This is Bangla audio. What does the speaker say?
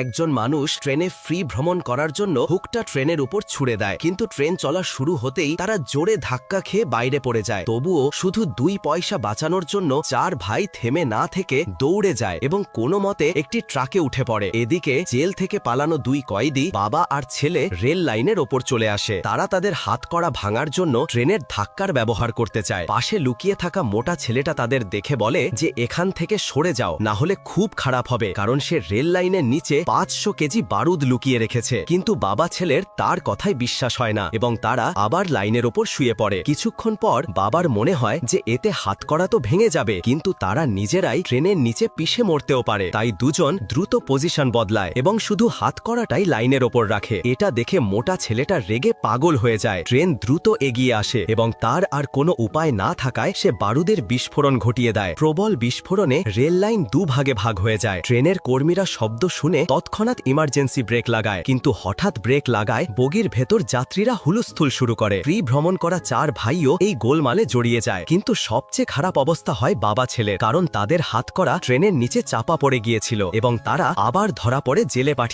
একজন মানুষ ট্রেনে ফ্রি ভ্রমণ করার জন্য হুকটা ট্রেনের উপর ছুড়ে দেয়, কিন্তু ট্রেন চলা শুরু হতেই তারা জোরে ধাক্কা খেয়ে বাইরে পড়ে যায়। তবুও শুধু 2 পয়সা বাঁচানোর জন্য 4 ভাই থেমে না থেকে দৌড়ে যায় এবং কোনো মতে একটি ট্রাকে উঠে পড়ে। এদিকে জেল থেকে পালানো 2 কয়েদি বাবা আর ছেলে রেল লাইনের ওপর চলে আসে। তারা তাদের হাতকড়া ভাঙার জন্য ট্রেনের ধাক্কার ব্যবহার করতে চায়। পাশে লুকিয়ে থাকা মোটা ছেলেটা তাদের দেখে বলে যে এখান থেকে সরে যাও, না হলে খুব খারাপ হবে, কারণ সে রেল লাইনের নিচে 500 কেজি বারুদ লুকিয়ে রেখেছে। কিন্তু বাবা ছেলের তার কথাই বিশ্বাস হয় না এবং তারা আবার লাইনের ওপর শুয়ে পড়ে। কিছুক্ষণ পর বাবার মনে হয় যে এতে হাতকড়া তো ভেঙে যাবে, কিন্তু তারা নিজেরাই ট্রেনের নিচে পিষে মরতেও পারে। তাই দুজন দ্রুত পজিশন বদলায় এবং শুধু হাতকড়াটাই লাইনের ওপর রাখে। এটা দেখে মোটা ছেলেটা রেগে পাগল হয়ে যায়। ট্রেন দ্রুত এগিয়ে আসে এবং তার আর কোনো উপায় না থাকায় সে বারুদের বিস্ফোরণ ঘটিয়ে দেয়। প্রবল বিস্ফোরণে রেল লাইন 2 ভাগে ভাগ হয়ে যায়। ট্রেনের কর্মীরা শব্দ শুনে তৎক্ষণাৎ ইমার্জেন্সি ব্রেক লাগায়, কিন্তু হঠাৎ ব্রেক লাগায় বগির ভেতর যাত্রীরা হুলস্থুল শুরু করে। ফ্রি ভ্রমণ করা 4 ভাইও এই গোলমালে জড়িয়ে যায়। কিন্তু সবচেয়ে খারাপ অবস্থা হয় বাবা ছেলের, কারণ তাদের হাতকড়া ট্রেনের নিচে চাপা পড়ে গিয়েছিল এবং তারা আবার ধরা পড়ে জেলে পাঠিয়ে